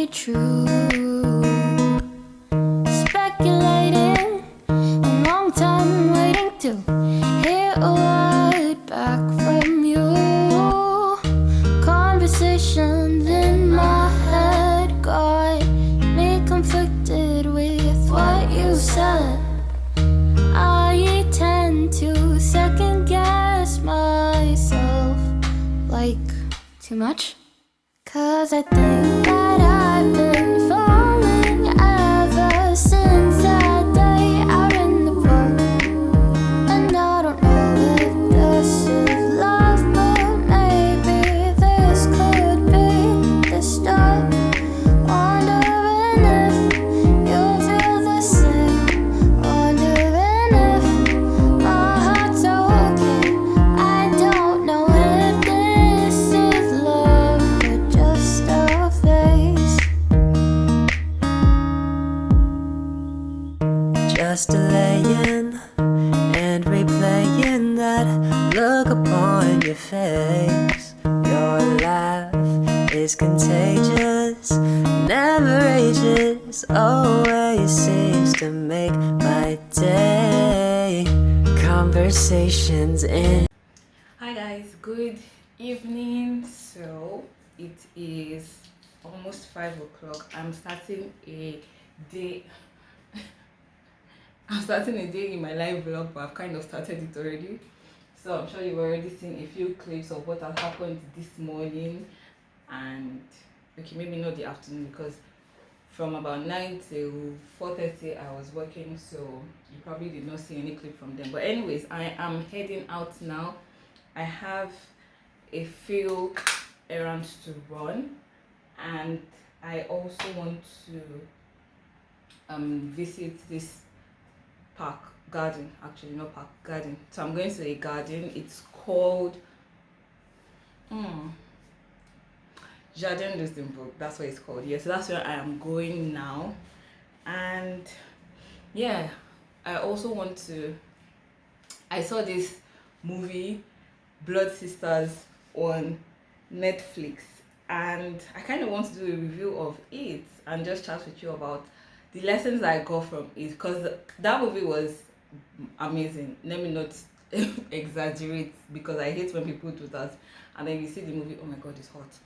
be true. Speculating, a long time waiting to hear a word back from you. Conversations in my head got me conflicted with what you said. I tend to second guess myself, like too much. 'Cause I think that I've been falling ever since that day out in the park. And I don't know if this is love, but maybe this could be the start. Wondering if you'll feel the same. Wondering if my heart's okay. I don't know if this is love or just a phase. Just delaying and replaying that look upon your face. Your laugh is contagious, never ages, always seems to make my day. Conversations in. Hi guys, good evening. So it is almost 5 o'clock. I'm starting a day in my live vlog, but I've kind of started it already. So I'm sure you've already seen a few clips of what has happened this morning, and okay, maybe not the afternoon, because from about 9 till 4:30 I was working, so you probably did not see any clip from them. But anyways, I am heading out now. I have a few errands to run, and I also want to visit this garden, actually not park, garden. So I'm going to a garden. It's called Jardin, Luxembourg. That's what it's called. Yes, so that's where I am going now. And yeah, I also want to, I saw this movie Blood Sisters on Netflix, and I kind of want to do a review of it and just chat with you about the lessons I got from it, because that movie was amazing. Let me not exaggerate, because I hate when people do that and then you see the movie, oh my god, it's hot,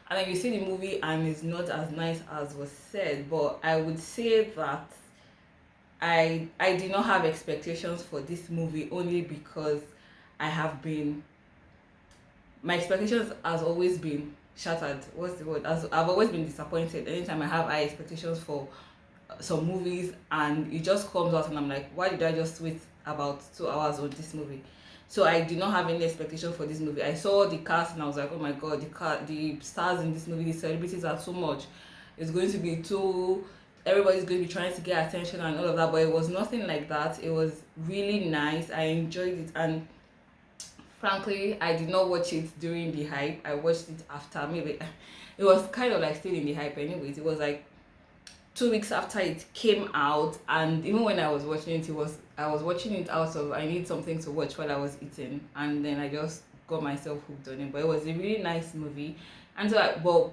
and then you see the movie and it's not as nice as was said. But I would say that I did not have expectations for this movie, only because my expectations has always been shattered. What's the word? I've always been disappointed anytime I have high expectations for some movies, and it just comes out and I'm like, why did I just wait about 2 hours on this movie? So I did not have any expectation for this movie. I saw the cast and I was like, oh my god, the stars in this movie, the celebrities are so much. It's going to be too, everybody's going to be trying to get attention and all of that, but it was nothing like that. It was really nice. I enjoyed it, and frankly, I did not watch it during the hype. I watched it after. Maybe it was kind of like still in the hype anyways. It was like 2 weeks after it came out, and even when I was watching it, I was watching it out of, I need something to watch while I was eating, and then I just got myself hooked on it. But it was a really nice movie, and so but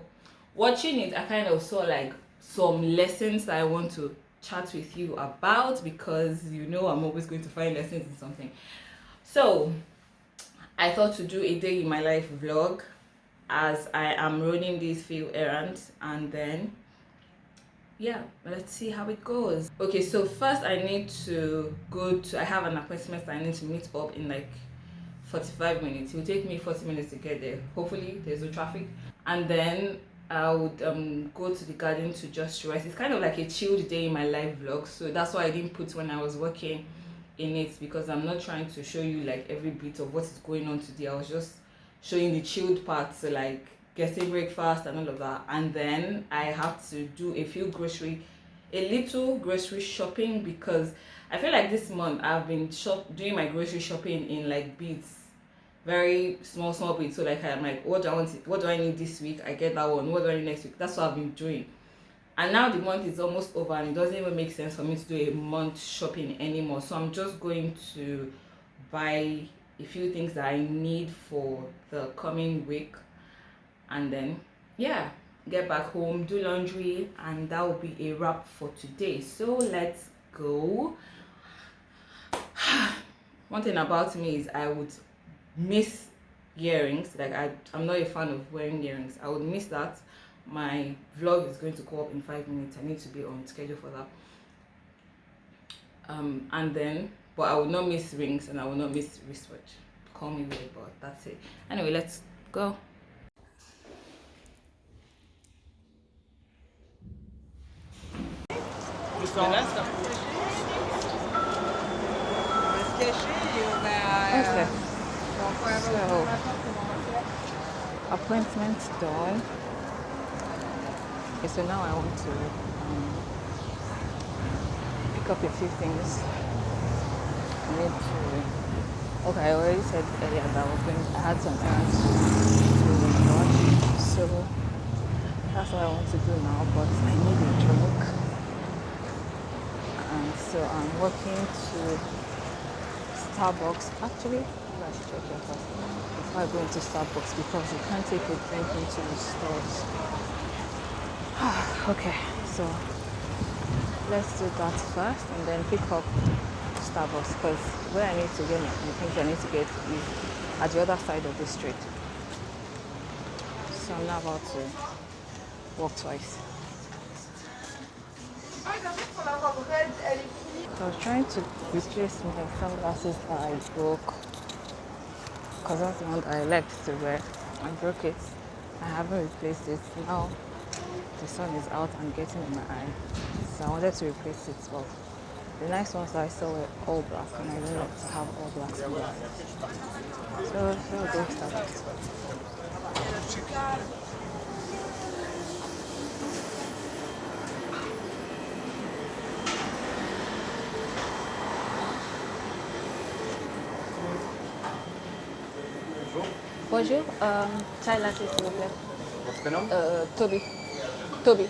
watching it, I kind of saw like some lessons that I want to chat with you about, because you know I'm always going to find lessons in something. So I thought to do a day in my life vlog as I am running these few errands, and then yeah, let's see how it goes. Okay, so first I need to I have an appointment that I need to meet up in like 45 minutes. It will take me 40 minutes to get there. Hopefully there's no traffic. And then I would go to the garden to just rest. It's kind of like a chilled day in my live vlog, so that's why I didn't put when I was working in it, because I'm not trying to show you like every bit of what is going on today. I was just showing the chilled part, so like getting breakfast and all of that. And then I have to do a little grocery shopping, because I feel like this month I've been doing my grocery shopping in like bits, very small bits. So like I'm like, what do I need this week? I get that one. What do I need next week? That's what I've been doing. And now the month is almost over, and it doesn't even make sense for me to do a month shopping anymore. So I'm just going to buy a few things that I need for the coming week, and then yeah, get back home, do laundry, and that will be a wrap for today. So let's go. One thing about me is I would miss earrings. Like I'm not a fan of wearing earrings. I would miss that. My vlog is going to go up in 5 minutes. I need to be on schedule for that. And then, but I will not miss rings and I will not miss wristwatch. Call me weird, but that's it. Anyway, let's go. Okay. So, appointment done. Okay, so now I want to pick up a few things. I need to. Okay, I already said earlier that I had some errands to rush, so that's what I want to do now. But I need a drink, and so I'm walking to Starbucks. Actually, I should check here first before I go into Starbucks because you can't take a drink into the stores. Okay, so let's do that first and then pick up Starbucks because where I need to get my things I need to get is at the other side of the street. So I'm not about to walk twice. I was trying to replace my sunglasses that I broke because that's the one that I liked to wear. I broke it. I haven't replaced it. Now the sun is out and getting in my eye. So I wanted to replace it. But the nice ones that I saw were all black and I don't like to have all black sunglasses. So we'll go start. Bonjour, chai latte s'il vous plaît. Votre prénom? Tobi. Tobi.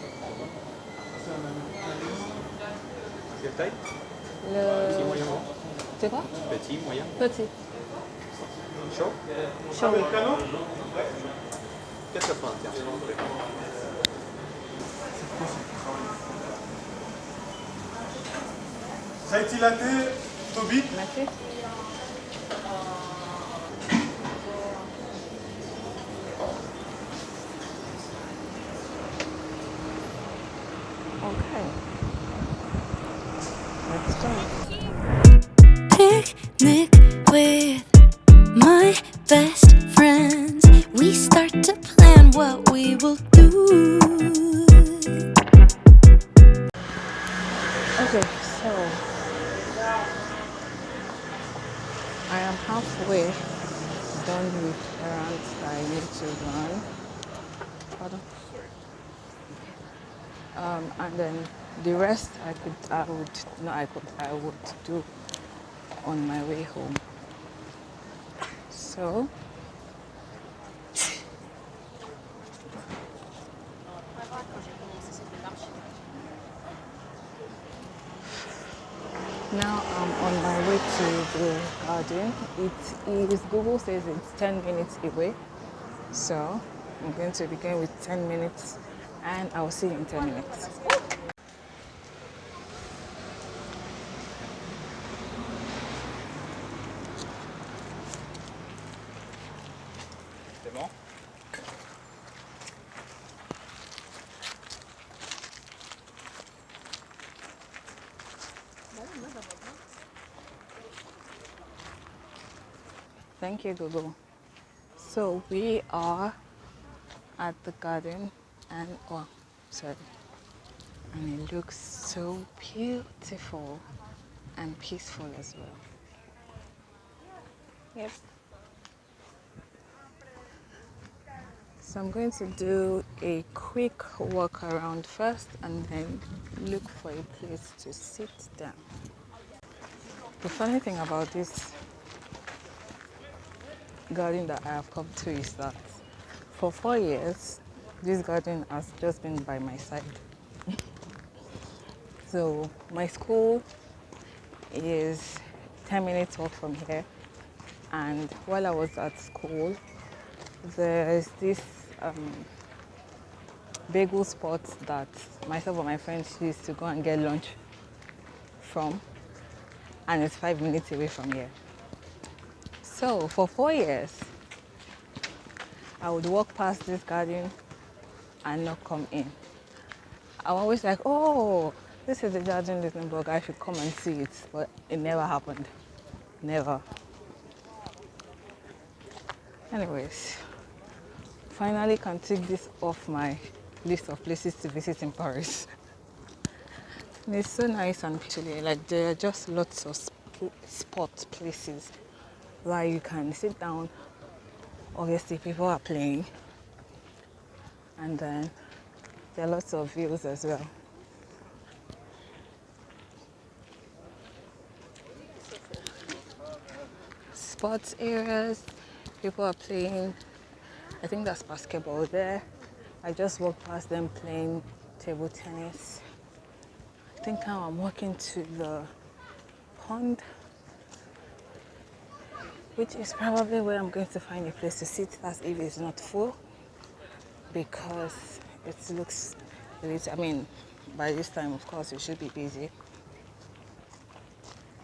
Quelle taille? Petit, moyen, grand? C'est quoi? Petit, moyen? Petit. Chaud? Chaud. Americano? 4,95 s'il vous plaît. Chai latte, Tobi. Merci. Okay. Let's start. Picnic with my best friends. We start to plan what we will do. Okay, so I am halfway done with errands that I need to run. Pardon. And then the rest I would do on my way home. So now I'm on my way to the garden. It is, Google says it's 10 minutes away. So I'm going to begin with 10 minutes and I will see you in 10 minutes. C'est bon? Thank you, Google. So we are at the garden and and it looks so beautiful and peaceful as well. Yep. So I'm going to do a quick walk around first and then look for a place to sit down. The funny thing about this garden that I have come to is that for 4 years this garden has just been by my side. So my school is 10 minutes walk from here, and while I was at school there's this bagel spot that myself and my friends used to go and get lunch from, and it's 5 minutes away from here. So for 4 years, I would walk past this garden and not come in. I'm always like, oh, this is the Jardin Luxembourg, I should come and see it, but it never happened. Never. Anyways, finally can take this off my list of places to visit in Paris. And it's so nice and actually, like there are just lots of spot places where you can sit down. Obviously people are playing, and then there are lots of views as well. Sports areas, people are playing. I think that's basketball there. I just walked past them playing table tennis. I think now I'm walking to the pond, which is probably where I'm going to find a place to sit. That's if it's not full, because it looks, I mean, by this time, of course, it should be busy.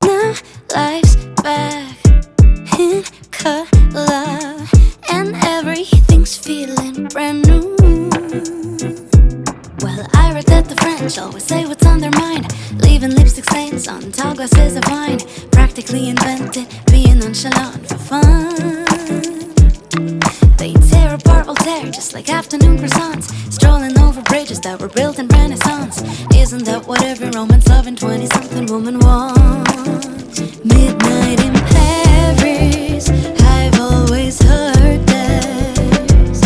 Now life's back in color, and everything's feeling brand new. Well, I read that the French always say what's on their mind, leaving lipstick stains on tall glasses of wine. Practically invented being nonchalant for fun. They tear apart Voltaire just like afternoon croissants, strolling over bridges that were built in Renaissance. Isn't that what every romance loving 20-something woman wants? Midnight in Paris, I've always heard there's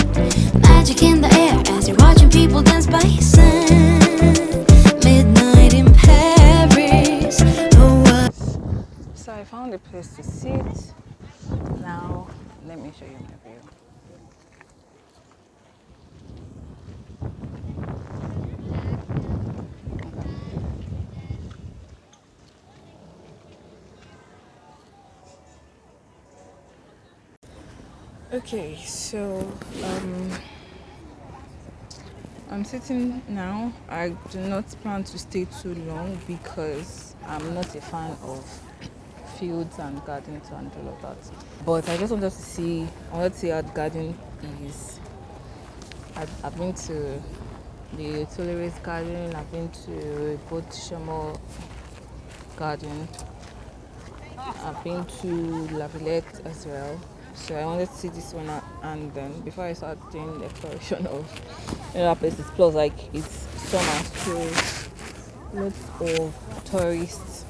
magic in the air as you're watching people dance by sand. Midnight in Paris, oh what? So I found a place to sit. Now, let me show you my view. Okay, so I'm sitting now. I do not plan to stay too long because I'm not a fan of fields and gardens and all of that. But I just wanted to see how the garden is. I've been to the Tuileries Garden, I've been to both Chameau Garden, I've been to La Villette as well. So I wanted to see this one out, and then before I start doing the exploration of other places. Plus, like, it's summer, so lots of tourist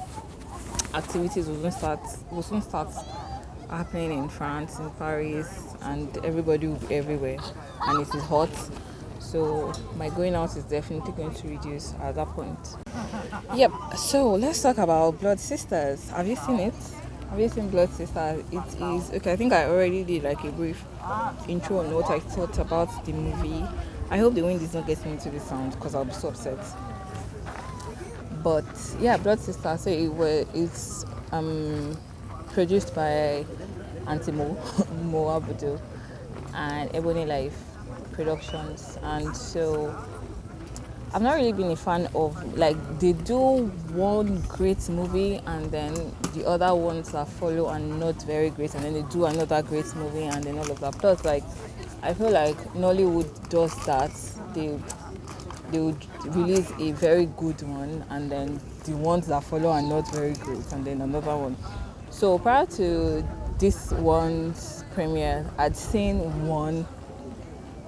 activities will soon start happening in France, in Paris, and everybody will be everywhere, and it is hot. So my going out is definitely going to reduce at that point. Yep. So let's talk about Blood Sisters. Have you seen it? Have you seen Blood Sisters? It is okay. I think I already did like a brief intro on what I thought about the movie. I hope the wind is not getting into the sound because I'll be so upset. But yeah, Blood Sisters. So it's produced by Auntie Mo Abudu and Ebony Life Productions, and so I've not really been a fan of, like, they do one great movie and then the other ones that follow are not very great, and then they do another great movie and then all of that. Plus, like, I feel like Nollywood does that. They would release a very good one and then the ones that follow are not very great and then another one. So prior to this one's premiere, I'd seen one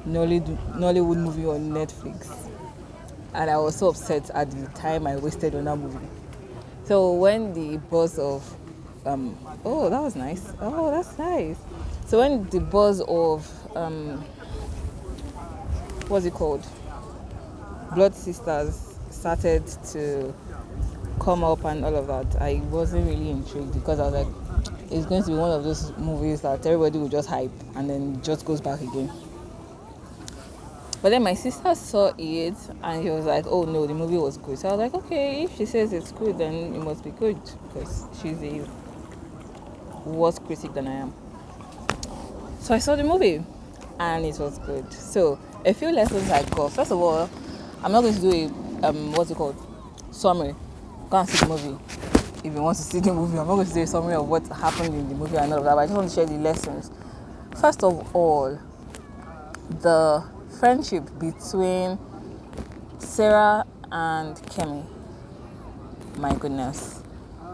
Nollywood movie on Netflix, and I was so upset at the time I wasted on that movie. So when the buzz of oh, that was nice. Oh, that's nice. So when the buzz of what's it called, Blood Sisters started to come up and all of that, I wasn't really intrigued because I was like, it's going to be one of those movies that everybody will just hype and then just goes back again. But then my sister saw it and she was like, oh no, the movie was good. So I was like, okay, if she says it's good, then it must be good because she's a worse critic than I am. So I saw the movie and it was good. So a few lessons I got. First of all, I'm not going to do a what's it called, summary. Go and see the movie. If you want to see the movie, I'm not going to do a summary of what happened in the movie and all of that, but I just want to share the lessons. First of all, the friendship between Sarah and Kemi. My goodness,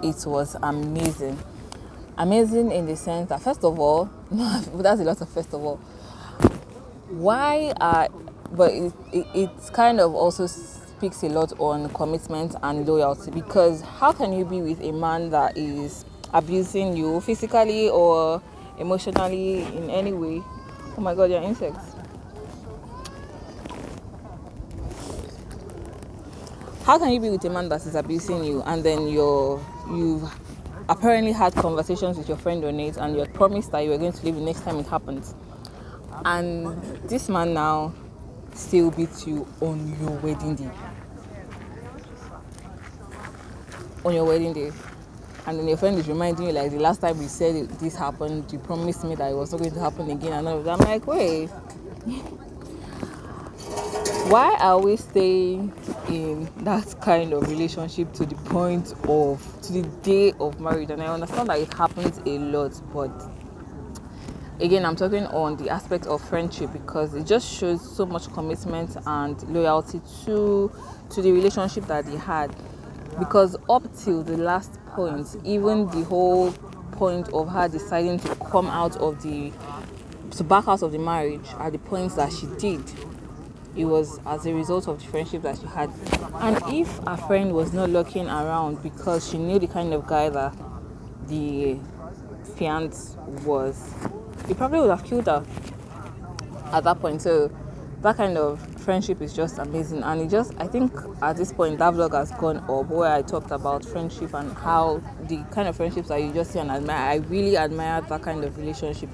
it was amazing. Amazing in the sense that, first of all, that's a lot of first of all. But it kind of also speaks a lot on commitment and loyalty, because how can you be with a man that is abusing you physically or emotionally in any way? Oh my god, you're insects. How can you be with a man that is abusing you and then you've apparently had conversations with your friend on it and you're promised that you were going to leave the next time it happens, and this man now still beats you on your wedding day? And then your friend is reminding you, like, the last time you said this happened, you promised me that it was not going to happen again and all of that. I'm like, wait, why are we staying in that kind of relationship to the day of marriage? And I understand that it happens a lot, but again, I'm talking on the aspect of friendship, because it just shows so much commitment and loyalty to the relationship that they had. Because up till the last point, even the whole point of her deciding to back out of the marriage at the point that she did, it was as a result of the friendship that she had. And if a friend was not looking around because she knew the kind of guy that the fiance was, he probably would have killed her at that point. So that kind of friendship is just amazing. And I think at this point that vlog has gone up where I talked about friendship and how the kind of friendships that you just see and admire. I really admire that kind of relationship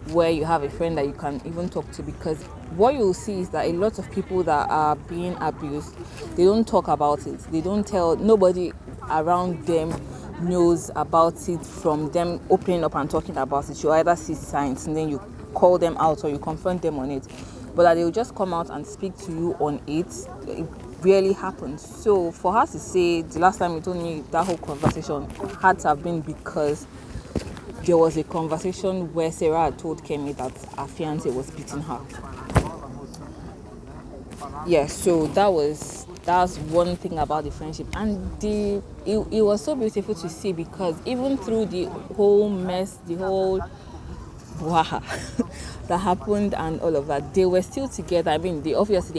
where you have a friend that you can even talk to, because what you'll see is that a lot of people that are being abused, they don't talk about it. They don't tell, nobody around them knows about it from them opening up and talking about it. You either see signs and then you call them out or you confront them on it, but that they will just come out and speak to you on it rarely happens. So for her to say the last time you told me, that whole conversation had to have been because there was a conversation where Sarah had told Kemi that her fiance was beating her. Yeah, so that's one thing about the friendship. And it was so beautiful to see, because even through the whole mess, the whole that happened and all of that, they were still together. I mean, they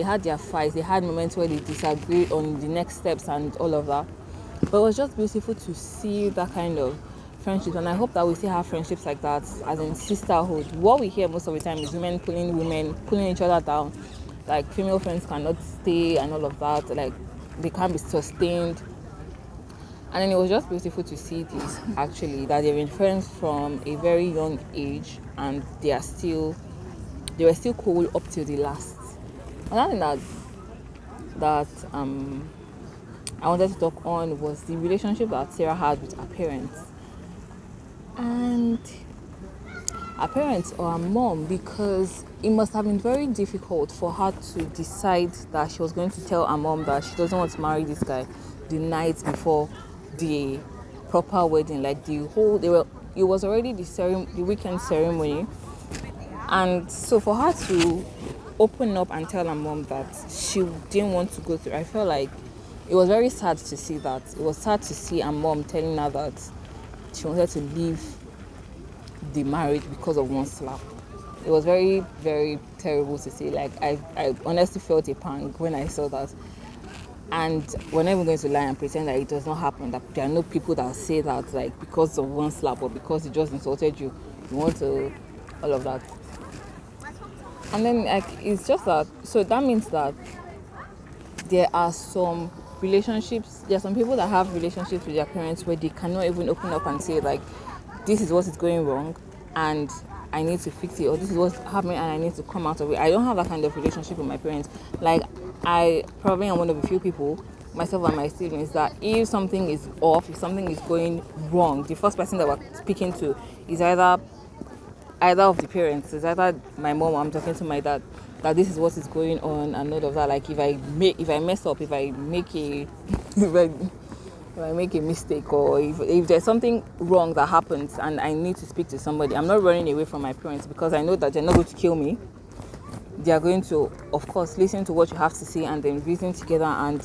had their fights, they had moments where they disagreed on the next steps and all of that, but it was just beautiful to see that kind of friendships. And I hope that we still have friendships like that, as in sisterhood. What we hear most of the time is women pulling each other down, like female friends cannot stay and all of that, like they can't be sustained. And then it was just beautiful to see this, actually, that they've been friends from a very young age and they were still cool up till the last. Another thing that I wanted to talk on was the relationship that Sarah had with her parents. And her parents, or her mom, because it must have been very difficult for her to decide that she was going to tell her mom that she doesn't want to marry this guy the night before the proper wedding. Like it was already the weekend ceremony, and so for her to open up and tell her mom that she didn't want to go through, I felt like it was very sad to see that. It was sad to see her mom telling her that she wanted to leave the marriage because of one slap. It was very, very terrible to see. Like I honestly felt a pang when I saw that. And we're not even going to lie and pretend that it does not happen, that there are no people that say that, like, because of one slap or because he just insulted you, you want to, all of that. And then, like, it's just that, so that means that there are some people that have relationships with their parents where they cannot even open up and say, like, this is what is going wrong and I need to fix it, or this is what's happening and I need to come out of it. I don't have that kind of relationship with my parents. Like, I probably am one of the few people, myself and my siblings, that if something is off, if something is going wrong, the first person that we're speaking to is either either of the parents. It's either my mom or I'm talking to my dad that this is what is going on and all of that. Like if I mess up, if I make a if I make a mistake, or if there's something wrong that happens and I need to speak to somebody, I'm not running away from my parents because I know that they're not going to kill me. They are going to, of course, listen to what you have to say and then reason together and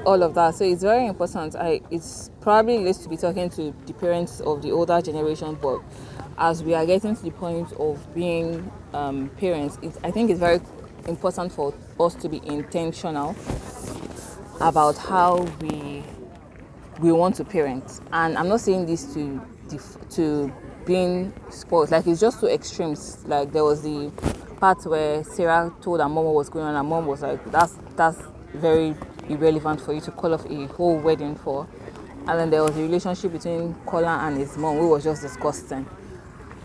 all of that. So it's very important. It's probably less to be talking to the parents of the older generation, but as we are getting to the point of being parents, I think it's very important for us to be intentional about how we want to parent. And I'm not saying this to being spoiled. Like it's just two extremes. Like there was the part where Sarah told her mom what was going on, and mom was like, that's very irrelevant for you to call off a whole wedding for. And then there was a relationship between Kola and his mom, which was just disgusting.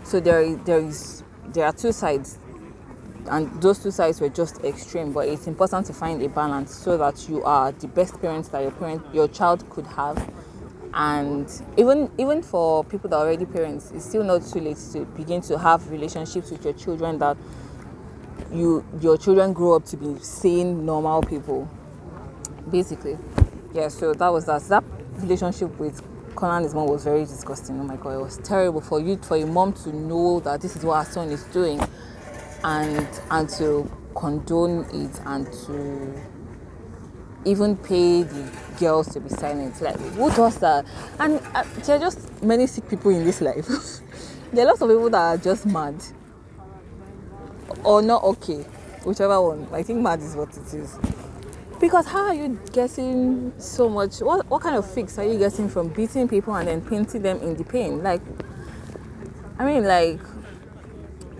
So there are two sides, and those two sides were just extreme. But it's important to find a balance so that you are the best parents that your child could have. And even for people that are already parents, it's still not too late to begin to have relationships with your children that your children grow up to be sane, normal people, basically. Yeah, so that was that relationship with Conan and his mom was very disgusting. Oh my god, it was terrible for your mom to know that this is what her son is doing and to condone it and to even pay the girls to be silent. Like, who does that? And there are just many sick people in this life. There are lots of people that are just mad or not okay, whichever one. I think mad is what it is. Because how are you getting so much? What kind of fix are you getting from beating people and then painting them in the pain? Like, I mean, like,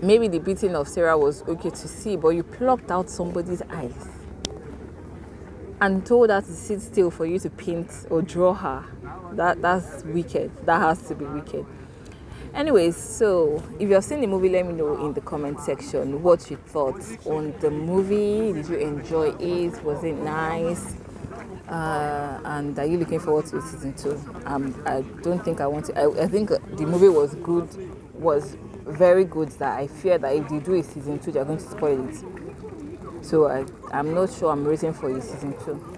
maybe the beating of Sarah was okay to see, but you plucked out somebody's eyes and told her to sit still for you to paint or draw her. That's wicked. That has to be wicked. Anyways, so if you've seen the movie, let me know in the comment section what you thought on the movie. Did you enjoy it? Was it nice? And are you looking forward to season 2? I don't think I want to. I think the movie was good, was very good, that I fear that if they do a season 2, they're going to spoil it. So I'm not sure I'm waiting for a season 2.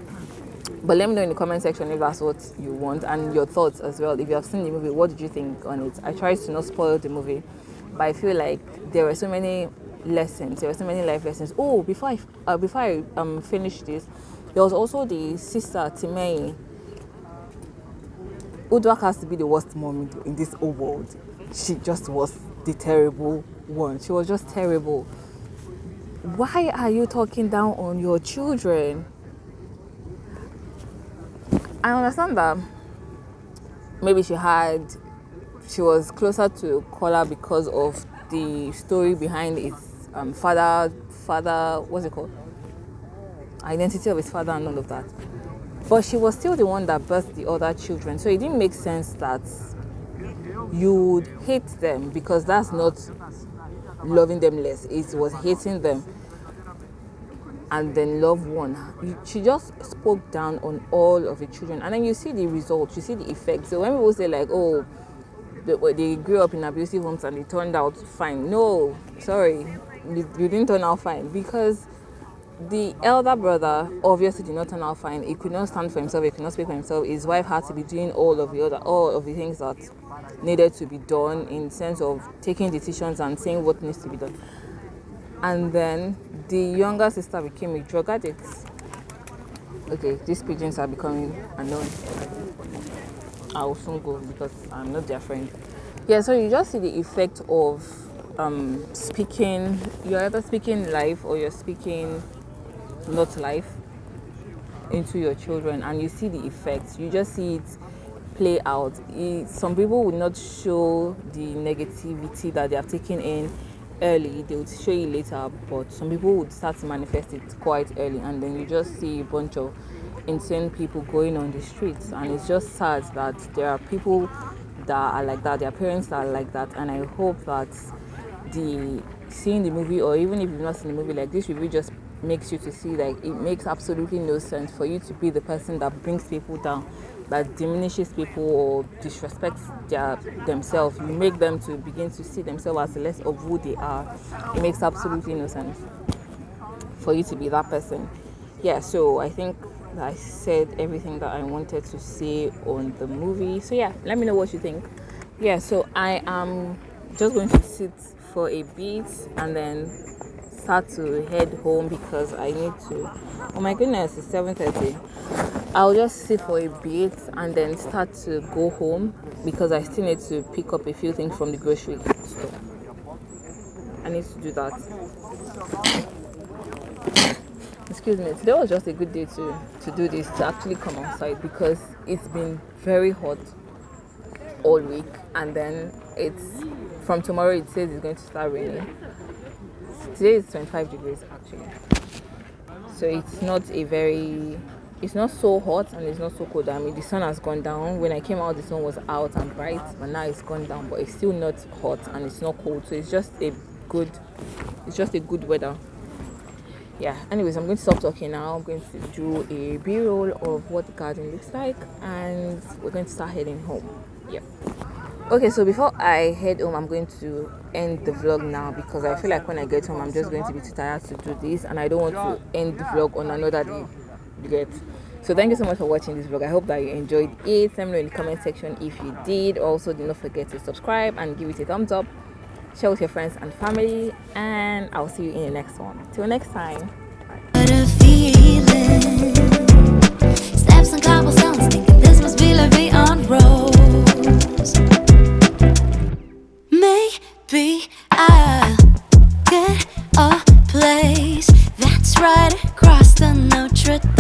But let me know in the comment section if that's what you want and your thoughts as well. If you have seen the movie, what did you think on it? I tried to not spoil the movie, but I feel like there were so many lessons. There were so many life lessons. Oh, before I finish this, there was also the sister Timei. Udwak has to be the worst mom in this whole world. She just was the terrible one. She was just terrible. Why are you talking down on your children? I understand that maybe she was closer to Kola because of the story behind his father, what's it called? Identity of his father and all of that. But she was still the one that birthed the other children. So it didn't make sense that you would hate them, because that's not loving them less. It was hating them and then love one. She just spoke down on all of the children, and then you see the results, you see the effect. So when people say like, oh, they grew up in abusive homes and they turned out fine. No, sorry, you didn't turn out fine, because the elder brother obviously did not turn out fine. He could not stand for himself, he could not speak for himself. His wife had to be doing all of the things that needed to be done, in sense of taking decisions and saying what needs to be done. And then the younger sister became a drug addict. Okay, these pigeons are becoming annoying. I will soon go because I'm not their friend. Yeah, so you just see the effect of speaking. You're either speaking life or you're speaking not life into your children, and you see the effects. You just see it play out. Some people would not show the negativity that they have taken in early, they would show you later, but some people would start to manifest it quite early, and then you just see a bunch of insane people going on the streets. And it's just sad that there are people that are like that, their parents that are like that. And I hope that seeing the movie, or even if you've not seen the movie, like this review just makes you to see like it makes absolutely no sense for you to be the person that brings people down that diminishes people or disrespects themselves. You make them to begin to see themselves as less of who they are. It makes absolutely no sense for you to be that person. Yeah, so I think I said everything that I wanted to say on the movie. So yeah, let me know what you think. Yeah, so I am just going to sit for a bit and then start to head home because I need to. Oh my goodness, it's 7:30. I'll just sit for a bit and then start to go home because I still need to pick up a few things from the grocery store. I need to do that. Excuse me, today was just a good day to do this, to actually come outside because it's been very hot all week, and then it's from tomorrow it says it's going to start raining. Today is 25 degrees actually, so it's not so hot and it's not so cold. I mean, the sun has gone down. When I came out, the sun was out and bright, but now it's gone down, but it's still not hot and it's not cold, so it's just a good weather. Yeah, anyways, I'm going to stop talking now. I'm going to do a b-roll of what the garden looks like and we're going to start heading home. Yeah. Okay, so before I head home, I'm going to end the vlog now because I feel like when I get home, I'm just going to be too tired to do this and I don't want to end the vlog on another day. You get? So thank you so much for watching this vlog. I hope that you enjoyed it. Let me know in the comment section if you did. Also, do not forget to subscribe and give it a thumbs up. Share with your friends and family, and I'll see you in the next one. Till next time. What a feeling. Steps on cobblestones, thinking this must be like be on roads. Maybe I'll get a place that's right across the Notre Dame.